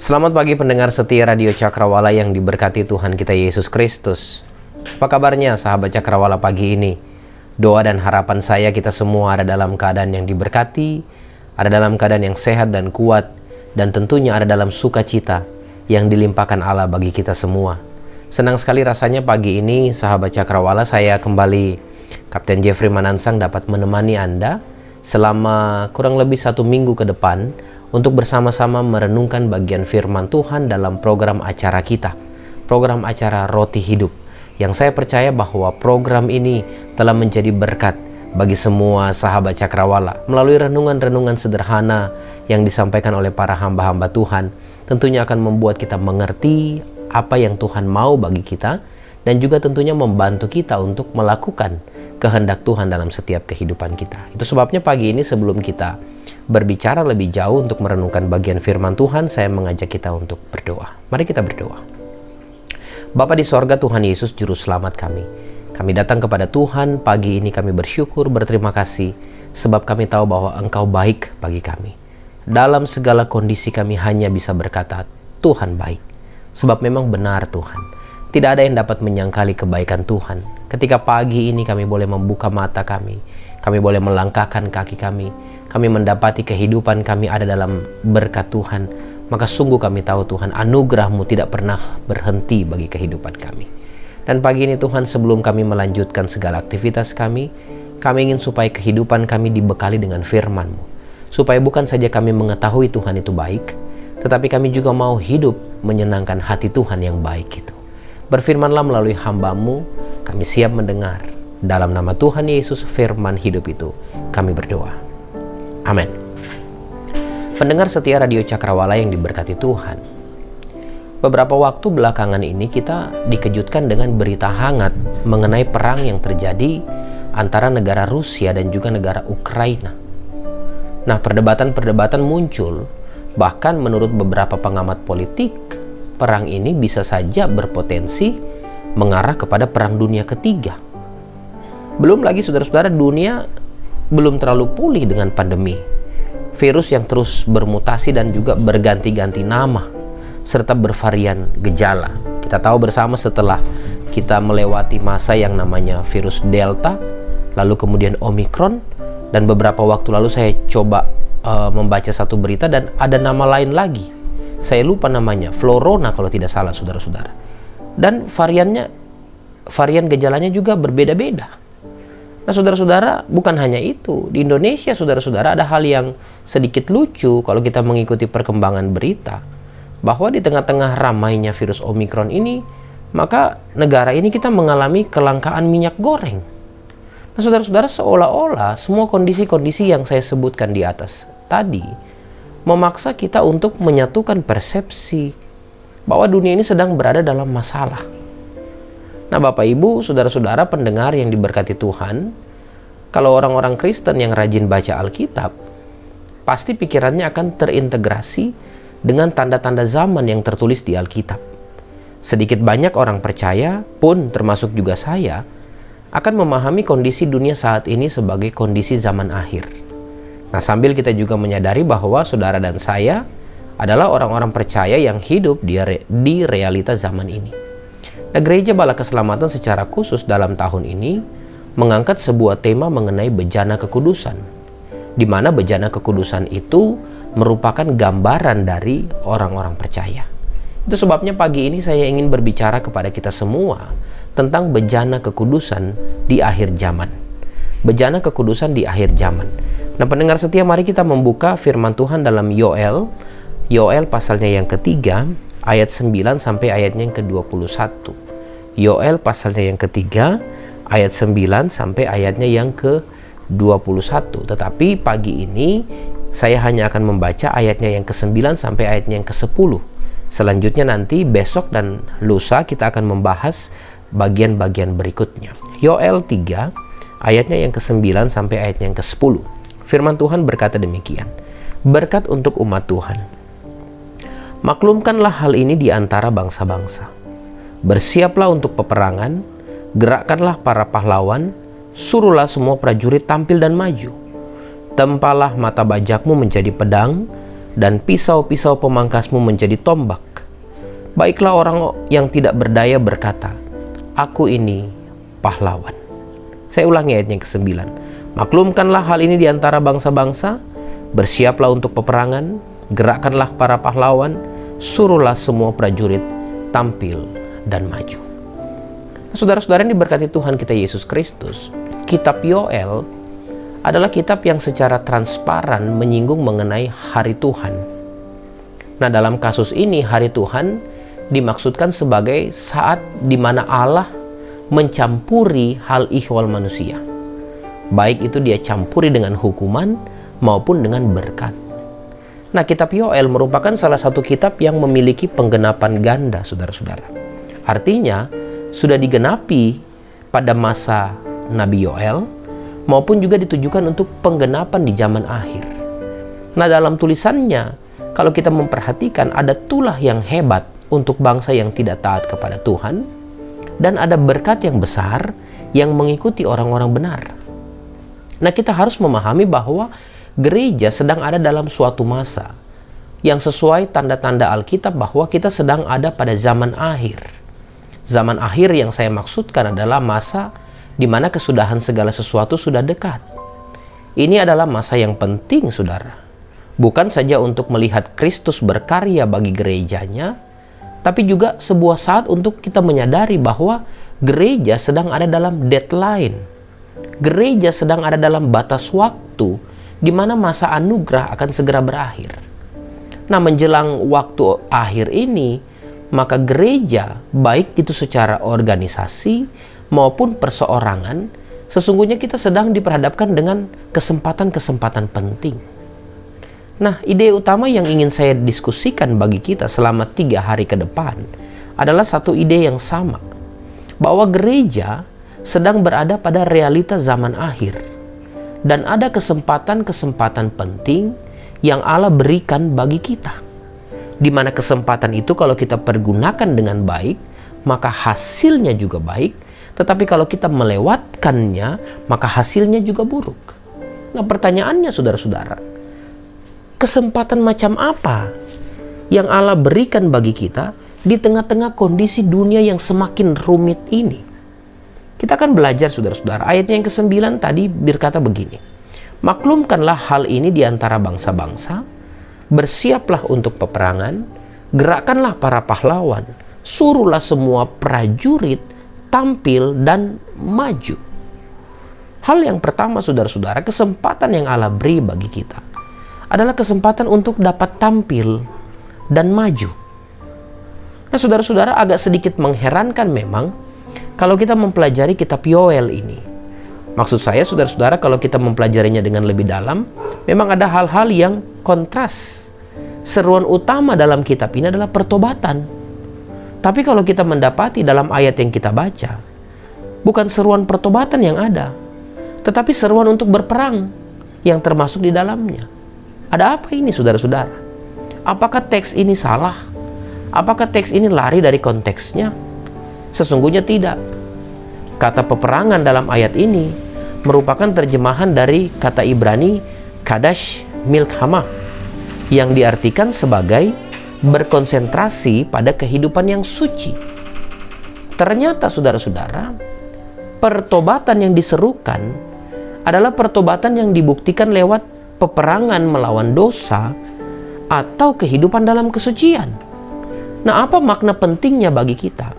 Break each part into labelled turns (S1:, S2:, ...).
S1: Selamat pagi pendengar setia Radio Cakrawala yang diberkati Tuhan kita Yesus Kristus. Apa kabarnya sahabat Cakrawala pagi ini? Doa dan harapan saya kita semua ada dalam keadaan yang diberkati, ada dalam keadaan yang sehat dan kuat, dan tentunya ada dalam sukacita yang dilimpahkan Allah bagi kita semua. Senang sekali rasanya pagi ini sahabat Cakrawala, saya kembali Kapten Jeffrey Manansang dapat menemani Anda selama kurang lebih 1 minggu ke depan untuk bersama-sama merenungkan bagian firman Tuhan dalam program acara kita, program acara Roti Hidup, yang saya percaya bahwa program ini telah menjadi berkat bagi semua sahabat Cakrawala melalui renungan-renungan sederhana yang disampaikan oleh para hamba-hamba Tuhan. Tentunya akan membuat kita mengerti apa yang Tuhan mau bagi kita, dan juga tentunya membantu kita untuk melakukan kehendak Tuhan dalam setiap kehidupan kita. Itu sebabnya pagi ini sebelum kita berbicara lebih jauh untuk merenungkan bagian firman Tuhan, saya mengajak kita untuk berdoa. Mari kita berdoa. Bapa di sorga, Tuhan Yesus Juru Selamat kami. Kami datang kepada Tuhan pagi ini, kami bersyukur, berterima kasih, sebab kami tahu bahwa Engkau baik bagi kami. Dalam segala kondisi kami hanya bisa berkata, Tuhan baik. Sebab memang benar Tuhan, tidak ada yang dapat menyangkali kebaikan Tuhan. Ketika pagi ini kami boleh membuka mata kami boleh melangkahkan kaki kami mendapati kehidupan kami ada dalam berkat Tuhan, maka sungguh kami tahu Tuhan, anugerah-Mu tidak pernah berhenti bagi kehidupan kami. Dan pagi ini Tuhan, sebelum kami melanjutkan segala aktivitas kami ingin supaya kehidupan kami dibekali dengan firman-Mu, supaya bukan saja kami mengetahui Tuhan itu baik, tetapi kami juga mau hidup menyenangkan hati Tuhan yang baik itu. Berfirmanlah melalui hamba-Mu, kami siap mendengar. Dalam nama Tuhan Yesus, firman hidup itu kami berdoa. Amin. Pendengar setia Radio Cakrawala yang diberkati Tuhan, beberapa waktu belakangan ini kita dikejutkan dengan berita hangat mengenai perang yang terjadi antara negara Rusia dan juga negara Ukraina. Nah, perdebatan-perdebatan muncul, bahkan menurut beberapa pengamat politik, perang ini bisa saja berpotensi mengarah kepada perang dunia ketiga. Belum lagi saudara-saudara, dunia belum terlalu pulih dengan pandemi, virus yang terus bermutasi dan juga berganti-ganti nama serta bervarian gejala. Kita tahu bersama setelah kita melewati masa yang namanya virus Delta, lalu kemudian Omicron, dan beberapa waktu lalu saya coba membaca satu berita dan ada nama lain lagi. Saya lupa namanya, Florona kalau tidak salah saudara-saudara. Dan varian gejalanya juga berbeda-beda. Nah saudara-saudara, bukan hanya itu. Di Indonesia saudara-saudara ada hal yang sedikit lucu kalau kita mengikuti perkembangan berita, bahwa di tengah-tengah ramainya virus Omicron ini, maka negara ini kita mengalami kelangkaan minyak goreng. Nah saudara-saudara, seolah-olah semua kondisi-kondisi yang saya sebutkan di atas tadi memaksa kita untuk menyatukan persepsi bahwa dunia ini sedang berada dalam masalah. Nah Bapak Ibu, saudara-saudara pendengar yang diberkati Tuhan, kalau orang-orang Kristen yang rajin baca Alkitab, pasti pikirannya akan terintegrasi dengan tanda-tanda zaman yang tertulis di Alkitab. Sedikit banyak orang percaya pun, termasuk juga saya, akan memahami kondisi dunia saat ini sebagai kondisi zaman akhir. Nah sambil kita juga menyadari bahwa saudara dan saya adalah orang-orang percaya yang hidup di realita zaman ini. Nah, Gereja Bala Keselamatan secara khusus dalam tahun ini mengangkat sebuah tema mengenai bejana kekudusan, di mana bejana kekudusan itu merupakan gambaran dari orang-orang percaya. Itu sebabnya pagi ini saya ingin berbicara kepada kita semua tentang bejana kekudusan di akhir zaman. Bejana kekudusan di akhir zaman. Nah pendengar setia, mari kita membuka firman Tuhan dalam Yoel pasalnya yang ketiga, ayat 9 sampai ayatnya yang ke-21. Yoel pasalnya yang ketiga, ayat 9 sampai ayatnya yang ke-21. Tetapi pagi ini saya hanya akan membaca ayatnya yang ke-9 sampai ayatnya yang ke-10. Selanjutnya nanti besok dan lusa kita akan membahas bagian-bagian berikutnya. Yoel 3 ayatnya yang ke-9 sampai ayatnya yang ke-10. Firman Tuhan berkata demikian. Berkat untuk umat Tuhan. Maklumkanlah hal ini di antara bangsa-bangsa. Bersiaplah untuk peperangan, gerakkanlah para pahlawan, suruhlah semua prajurit tampil dan maju. Tempalah mata bajakmu menjadi pedang, dan pisau-pisau pemangkasmu menjadi tombak. Baiklah orang yang tidak berdaya berkata, aku ini pahlawan. Saya ulangi ayatnya ke-9. Maklumkanlah hal ini di antara bangsa-bangsa, bersiaplah untuk peperangan, gerakkanlah para pahlawan, suruhlah semua prajurit tampil dan maju. Saudara-saudara yang diberkati Tuhan kita Yesus Kristus, kitab Yoel adalah kitab yang secara transparan menyinggung mengenai hari Tuhan. Nah, dalam kasus ini hari Tuhan dimaksudkan sebagai saat di mana Allah mencampuri hal ihwal manusia. Baik itu dia campuri dengan hukuman maupun dengan berkat. Nah, kitab Yoel merupakan salah satu kitab yang memiliki penggenapan ganda, saudara-saudara. Artinya, sudah digenapi pada masa Nabi Yoel, maupun juga ditujukan untuk penggenapan di zaman akhir. Nah, dalam tulisannya, kalau kita memperhatikan, ada tulah yang hebat untuk bangsa yang tidak taat kepada Tuhan, dan ada berkat yang besar yang mengikuti orang-orang benar. Nah, kita harus memahami bahwa gereja sedang ada dalam suatu masa yang sesuai tanda-tanda Alkitab bahwa kita sedang ada pada zaman akhir. Zaman akhir yang saya maksudkan adalah masa di mana kesudahan segala sesuatu sudah dekat. Ini adalah masa yang penting, saudara. Bukan saja untuk melihat Kristus berkarya bagi gerejanya, tapi juga sebuah saat untuk kita menyadari bahwa gereja sedang ada dalam deadline. Gereja sedang ada dalam batas waktu di mana masa anugerah akan segera berakhir. Nah, menjelang waktu akhir ini, maka gereja, baik itu secara organisasi maupun perseorangan, sesungguhnya kita sedang diperhadapkan dengan kesempatan-kesempatan penting. Nah, ide utama yang ingin saya diskusikan bagi kita selama 3 hari ke depan adalah satu ide yang sama, bahwa gereja sedang berada pada realita zaman akhir, dan ada kesempatan-kesempatan penting yang Allah berikan bagi kita, di mana kesempatan itu kalau kita pergunakan dengan baik, maka hasilnya juga baik. Tetapi kalau kita melewatkannya, maka hasilnya juga buruk. Nah, pertanyaannya, saudara-saudara, kesempatan macam apa yang Allah berikan bagi kita di tengah-tengah kondisi dunia yang semakin rumit ini? Kita akan belajar, saudara-saudara. Ayatnya yang ke-9 tadi berkata begini, maklumkanlah hal ini di antara bangsa-bangsa, bersiaplah untuk peperangan, gerakkanlah para pahlawan, suruhlah semua prajurit tampil dan maju. Hal yang pertama, saudara-saudara, kesempatan yang Allah beri bagi kita adalah kesempatan untuk dapat tampil dan maju. Nah, saudara-saudara, agak sedikit mengherankan memang kalau kita mempelajari kitab Yoel ini. Maksud saya, saudara-saudara, kalau kita mempelajarinya dengan lebih dalam, memang ada hal-hal yang kontras. Seruan utama dalam kitab ini adalah pertobatan. Tapi kalau kita mendapati dalam ayat yang kita baca, bukan seruan pertobatan yang ada, tetapi seruan untuk berperang yang termasuk di dalamnya. Ada apa ini, saudara-saudara? Apakah teks ini salah? Apakah teks ini lari dari konteksnya? Sesungguhnya tidak. Kata peperangan dalam ayat ini merupakan terjemahan dari kata Ibrani Kadash Milkhamah, yang diartikan sebagai berkonsentrasi pada kehidupan yang suci. Ternyata, saudara-saudara, pertobatan yang diserukan adalah pertobatan yang dibuktikan lewat peperangan melawan dosa atau kehidupan dalam kesucian. Nah, apa makna pentingnya bagi kita?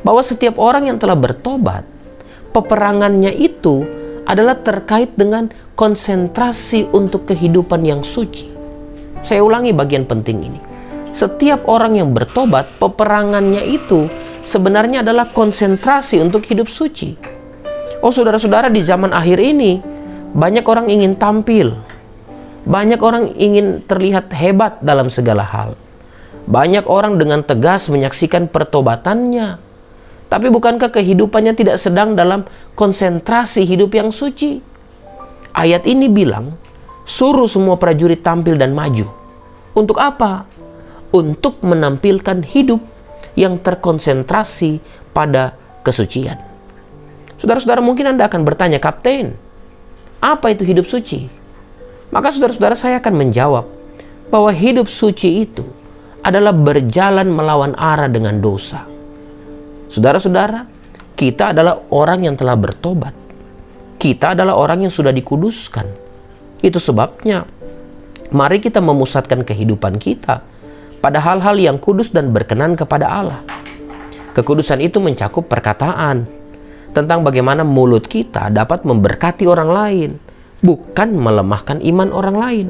S1: Bahwa setiap orang yang telah bertobat, peperangannya itu adalah terkait dengan konsentrasi untuk kehidupan yang suci. Saya ulangi bagian penting ini. Setiap orang yang bertobat, peperangannya itu sebenarnya adalah konsentrasi untuk hidup suci. Oh, saudara-saudara, di zaman akhir ini banyak orang ingin tampil. Banyak orang ingin terlihat hebat dalam segala hal. Banyak orang dengan tegas menyaksikan pertobatannya. Tapi bukankah kehidupannya tidak sedang dalam konsentrasi hidup yang suci? Ayat ini bilang, suruh semua prajurit tampil dan maju. Untuk apa? Untuk menampilkan hidup yang terkonsentrasi pada kesucian. Saudara-saudara, mungkin Anda akan bertanya, Kapten, apa itu hidup suci? Maka saudara-saudara, saya akan menjawab bahwa hidup suci itu adalah berjalan melawan arah dengan dosa. Saudara-saudara, kita adalah orang yang telah bertobat. Kita adalah orang yang sudah dikuduskan. Itu sebabnya, mari kita memusatkan kehidupan kita pada hal-hal yang kudus dan berkenan kepada Allah. Kekudusan itu mencakup perkataan tentang bagaimana mulut kita dapat memberkati orang lain, bukan melemahkan iman orang lain.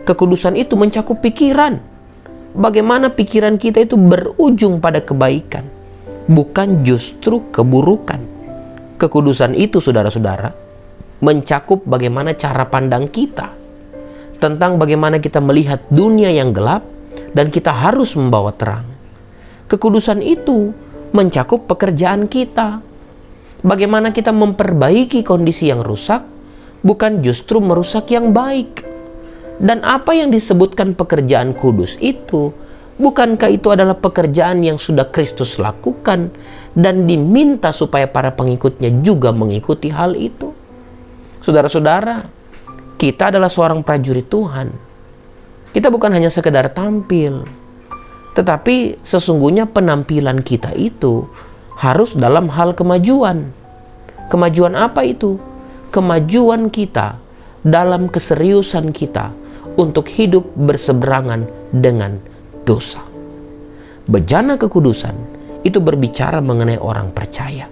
S1: Kekudusan itu mencakup pikiran, bagaimana pikiran kita itu berujung pada kebaikan, bukan justru keburukan. Kekudusan itu, saudara-saudara, mencakup bagaimana cara pandang kita tentang bagaimana kita melihat dunia yang gelap dan kita harus membawa terang. Kekudusan itu mencakup pekerjaan kita, bagaimana kita memperbaiki kondisi yang rusak, bukan justru merusak yang baik. Dan apa yang disebutkan pekerjaan kudus itu, bukankah itu adalah pekerjaan yang sudah Kristus lakukan dan diminta supaya para pengikutnya juga mengikuti hal itu? Saudara-saudara, kita adalah seorang prajurit Tuhan. Kita bukan hanya sekedar tampil, tetapi sesungguhnya penampilan kita itu harus dalam hal kemajuan. Kemajuan apa itu? Kemajuan kita dalam keseriusan kita untuk hidup berseberangan dengan dosa. Bejana kekudusan itu berbicara mengenai orang percaya.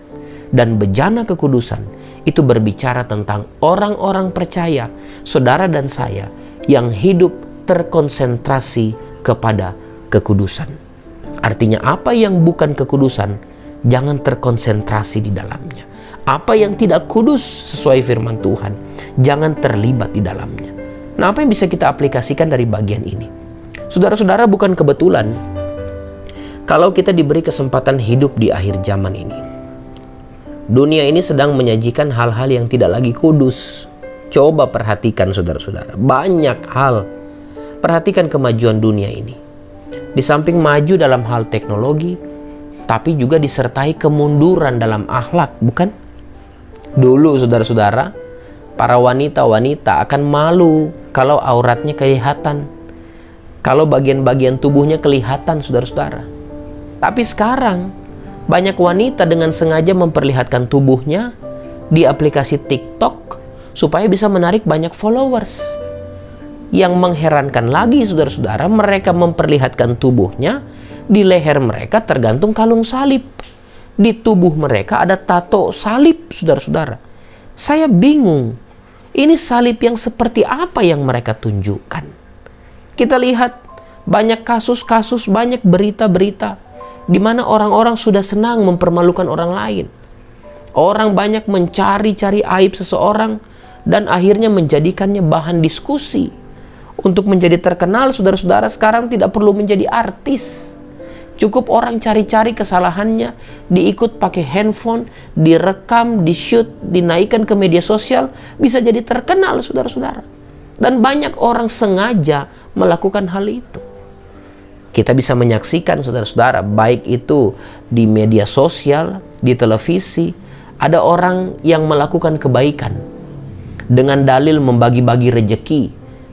S1: Dan bejana kekudusan itu berbicara tentang orang-orang percaya, saudara dan saya, yang hidup terkonsentrasi kepada kekudusan. Artinya apa yang bukan kekudusan, jangan terkonsentrasi di dalamnya. Apa yang tidak kudus sesuai firman Tuhan, jangan terlibat di dalamnya. Nah, apa yang bisa kita aplikasikan dari bagian ini? Saudara-saudara, bukan kebetulan kalau kita diberi kesempatan hidup di akhir zaman ini. Dunia ini sedang menyajikan hal-hal yang tidak lagi kudus. Coba perhatikan, saudara-saudara, banyak hal. Perhatikan kemajuan dunia ini. Di samping maju dalam hal teknologi, tapi juga disertai kemunduran dalam akhlak, bukan? Dulu, saudara-saudara, para wanita-wanita akan malu kalau auratnya kelihatan, kalau bagian-bagian tubuhnya kelihatan, saudara-saudara. Tapi sekarang, banyak wanita dengan sengaja memperlihatkan tubuhnya di aplikasi TikTok supaya bisa menarik banyak followers. Yang mengherankan lagi, saudara-saudara, mereka memperlihatkan tubuhnya, di leher mereka tergantung kalung salib. Di tubuh mereka ada tato salib, saudara-saudara. Saya bingung, ini salib yang seperti apa yang mereka tunjukkan? Kita lihat banyak kasus-kasus, banyak berita-berita di mana orang-orang sudah senang mempermalukan orang lain. Orang banyak mencari-cari aib seseorang dan akhirnya menjadikannya bahan diskusi. Untuk menjadi terkenal, saudara-saudara, sekarang tidak perlu menjadi artis. Cukup orang cari-cari kesalahannya, diikut pakai handphone, direkam, di-shoot, dinaikkan ke media sosial, bisa jadi terkenal, saudara-saudara. Dan banyak orang sengaja melakukan hal itu. Kita bisa menyaksikan, saudara-saudara, baik itu di media sosial, di televisi, ada orang yang melakukan kebaikan dengan dalil membagi-bagi rejeki,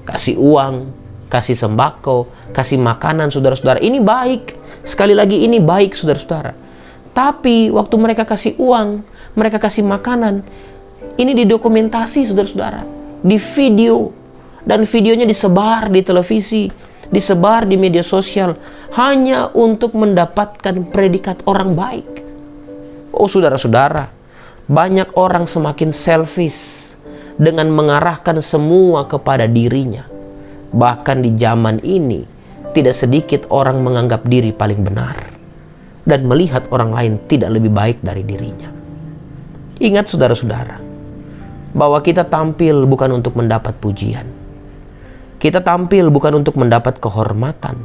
S1: kasih uang, kasih sembako, kasih makanan, saudara-saudara. Ini baik. Sekali lagi, ini baik, saudara-saudara. Tapi waktu mereka kasih uang, mereka kasih makanan, ini didokumentasi, saudara-saudara, di video. Dan videonya disebar di televisi, disebar di media sosial, hanya untuk mendapatkan predikat orang baik. Oh, saudara-saudara, banyak orang semakin selfish dengan mengarahkan semua kepada dirinya. Bahkan di zaman ini, tidak sedikit orang menganggap diri paling benar dan melihat orang lain tidak lebih baik dari dirinya. Ingat, saudara-saudara, bahwa kita tampil bukan untuk mendapat pujian. Kita tampil bukan untuk mendapat kehormatan,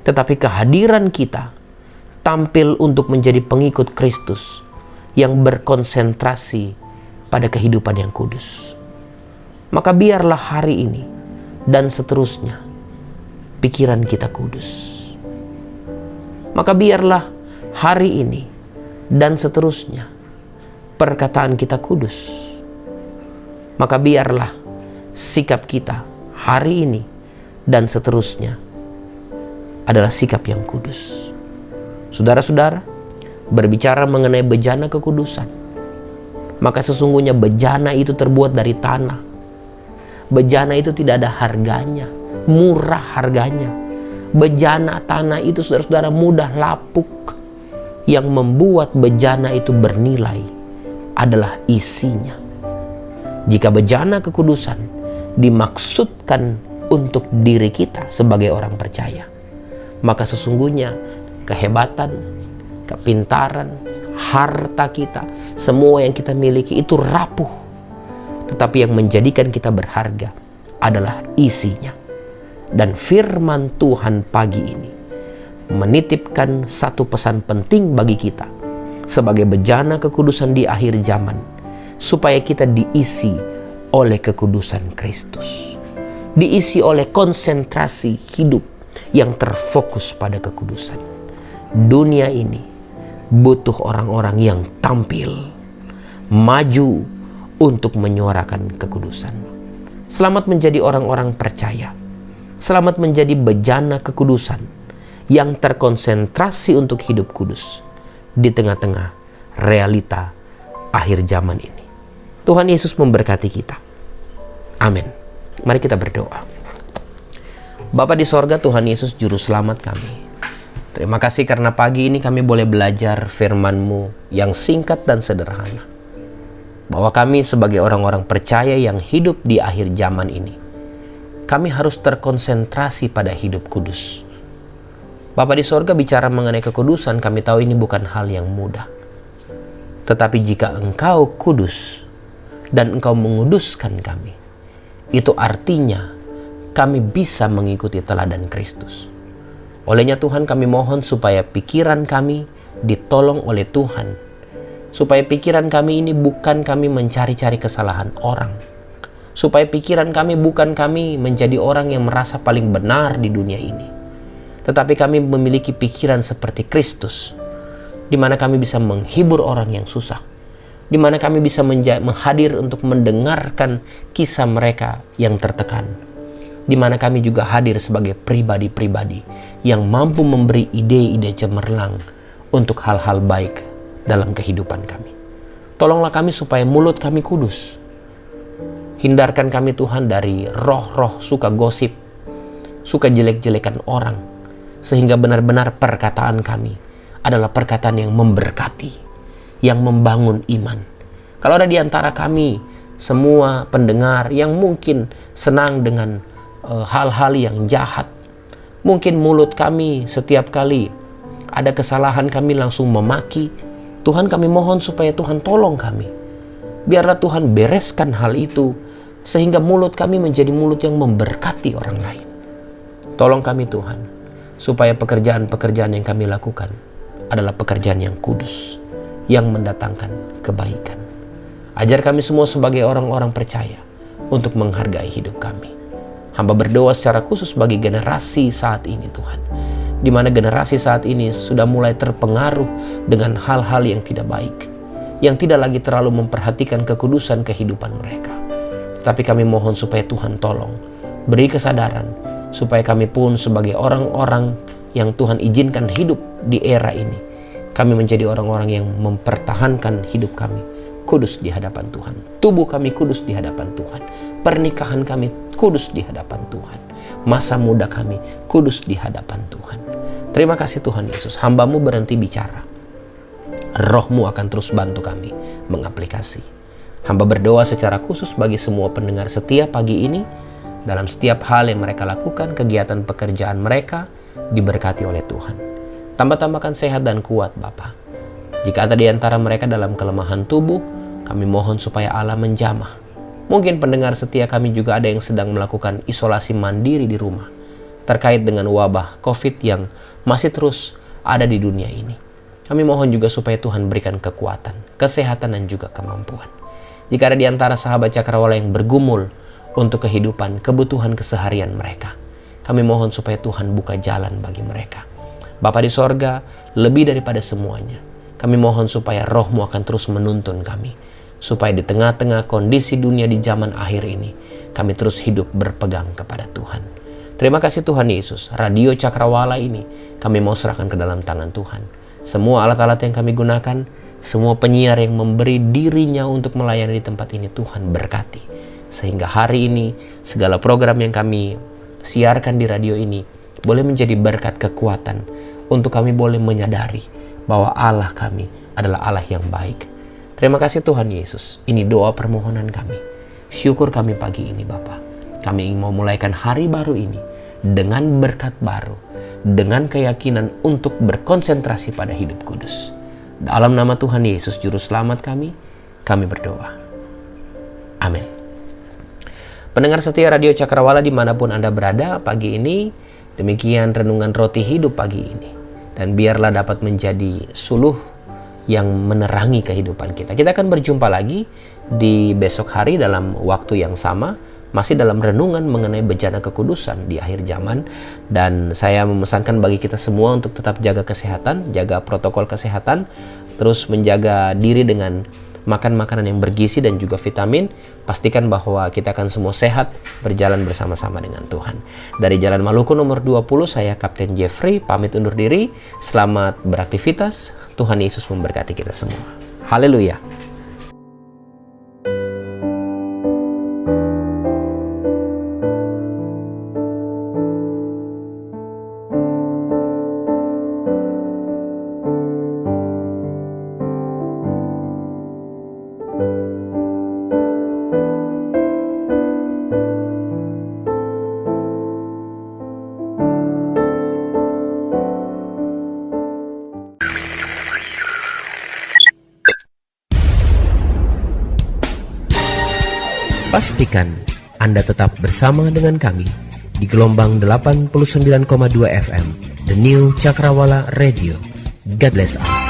S1: tetapi kehadiran kita tampil untuk menjadi pengikut Kristus yang berkonsentrasi pada kehidupan yang kudus. Maka biarlah hari ini dan seterusnya pikiran kita kudus. Maka biarlah hari ini dan seterusnya perkataan kita kudus. Maka biarlah sikap kita hari ini dan seterusnya adalah sikap yang kudus. Saudara-saudara, berbicara mengenai bejana kekudusan, maka sesungguhnya bejana itu terbuat dari tanah. Bejana itu tidak ada harganya, murah harganya. Bejana tanah itu, saudara-saudara, mudah lapuk. Yang membuat bejana itu bernilai adalah isinya. Jika bejana kekudusan dimaksudkan untuk diri kita sebagai orang percaya, maka sesungguhnya kehebatan, kepintaran, harta kita, semua yang kita miliki itu rapuh. Tetapi yang menjadikan kita berharga adalah isinya. Dan firman Tuhan pagi ini menitipkan satu pesan penting bagi kita sebagai bejana kekudusan di akhir zaman, supaya kita diisi oleh kekudusan Kristus, diisi oleh konsentrasi hidup yang terfokus pada kekudusan. Dunia ini butuh orang-orang yang tampil, maju untuk menyuarakan kekudusan. Selamat menjadi orang-orang percaya. Selamat menjadi bejana kekudusan yang terkonsentrasi untuk hidup kudus di tengah-tengah realita akhir zaman ini. Tuhan Yesus memberkati kita. Amin. Mari kita berdoa. Bapa di sorga, Tuhan Yesus Juru Selamat kami, terima kasih karena pagi ini kami boleh belajar firman-Mu yang singkat dan sederhana. Bahwa kami sebagai orang-orang percaya yang hidup di akhir zaman ini, kami harus terkonsentrasi pada hidup kudus. Bapa di sorga, bicara mengenai kekudusan, kami tahu ini bukan hal yang mudah. Tetapi jika Engkau kudus dan Engkau menguduskan kami, itu artinya kami bisa mengikuti teladan Kristus. Olehnya Tuhan, kami mohon supaya pikiran kami ditolong oleh Tuhan. Supaya pikiran kami ini bukan kami mencari-cari kesalahan orang. Supaya pikiran kami bukan kami menjadi orang yang merasa paling benar di dunia ini. Tetapi kami memiliki pikiran seperti Kristus, di mana kami bisa menghibur orang yang susah, di mana kami bisa menghadir untuk mendengarkan kisah mereka yang tertekan, di mana kami juga hadir sebagai pribadi-pribadi yang mampu memberi ide-ide cemerlang untuk hal-hal baik dalam kehidupan kami. Tolonglah kami supaya mulut kami kudus. Hindarkan kami Tuhan dari roh-roh suka gosip, suka jelek-jelekan orang, sehingga benar-benar perkataan kami adalah perkataan yang memberkati, yang membangun iman. Kalau ada di antara kami semua pendengar yang mungkin senang dengan hal-hal yang jahat, mungkin mulut kami setiap kali ada kesalahan kami langsung memaki, Tuhan kami mohon supaya Tuhan tolong kami. Biarlah Tuhan bereskan hal itu, sehingga mulut kami menjadi mulut yang memberkati orang lain. Tolong kami Tuhan, supaya pekerjaan-pekerjaan yang kami lakukan adalah pekerjaan yang kudus, yang mendatangkan kebaikan. Ajar kami semua sebagai orang-orang percaya untuk menghargai hidup kami. Hamba berdoa secara khusus bagi generasi saat ini Tuhan, di mana generasi saat ini sudah mulai terpengaruh dengan hal-hal yang tidak baik, yang tidak lagi terlalu memperhatikan kekudusan kehidupan mereka. Tapi kami mohon supaya Tuhan tolong, beri kesadaran, supaya kami pun sebagai orang-orang yang Tuhan izinkan hidup di era ini, kami menjadi orang-orang yang mempertahankan hidup kami kudus di hadapan Tuhan. Tubuh kami kudus di hadapan Tuhan. Pernikahan kami kudus di hadapan Tuhan. Masa muda kami kudus di hadapan Tuhan. Terima kasih Tuhan Yesus. Hamba-Mu berhenti bicara. Roh-Mu akan terus bantu kami mengaplikasi. Hamba berdoa secara khusus bagi semua pendengar setia pagi ini. Dalam setiap hal yang mereka lakukan, kegiatan pekerjaan mereka diberkati oleh Tuhan. Tambah-tambahkan sehat dan kuat Bapa. Jika ada di antara mereka dalam kelemahan tubuh, kami mohon supaya Allah menjamah. Mungkin pendengar setia kami juga ada yang sedang melakukan isolasi mandiri di rumah terkait dengan wabah COVID yang masih terus ada di dunia ini. Kami mohon juga supaya Tuhan berikan kekuatan, kesehatan, dan juga kemampuan. Jika ada di antara sahabat Cakrawala yang bergumul untuk kehidupan, kebutuhan keseharian mereka, kami mohon supaya Tuhan buka jalan bagi mereka. Bapa di sorga, lebih daripada semuanya, kami mohon supaya Roh-Mu akan terus menuntun kami, supaya di tengah-tengah kondisi dunia di zaman akhir ini, kami terus hidup berpegang kepada Tuhan. Terima kasih Tuhan Yesus, Radio Cakrawala ini kami mau serahkan ke dalam tangan Tuhan. Semua alat-alat yang kami gunakan, semua penyiar yang memberi dirinya untuk melayani di tempat ini, Tuhan berkati. Sehingga hari ini segala program yang kami siarkan di radio ini boleh menjadi berkat kekuatan untuk kami boleh menyadari bahwa Allah kami adalah Allah yang baik. Terima kasih Tuhan Yesus. Ini doa permohonan kami. Syukur kami pagi ini Bapa. Kami ingin memulaikan hari baru ini dengan berkat baru, dengan keyakinan untuk berkonsentrasi pada hidup kudus. Dalam nama Tuhan Yesus Juru Selamat kami berdoa. Amin. Pendengar setia Radio Cakrawala dimanapun Anda berada pagi ini, demikian renungan roti hidup pagi ini. Dan biarlah dapat menjadi suluh yang menerangi kehidupan kita. Kita akan berjumpa lagi di besok hari dalam waktu yang sama, masih dalam renungan mengenai bencana kekudusan di akhir zaman. Dan saya memesankan bagi kita semua untuk tetap jaga kesehatan, jaga protokol kesehatan, terus menjaga diri dengan makan makanan yang bergizi dan juga vitamin. Pastikan bahwa kita akan semua sehat, berjalan bersama-sama dengan Tuhan. Dari Jalan Maluku nomor 20, saya Kapten Jeffrey, pamit undur diri. Selamat beraktivitas, Tuhan Yesus memberkati kita semua. Haleluya. Pastikan Anda tetap bersama dengan kami di gelombang 89,2 FM, The New Cakrawala Radio. God bless us.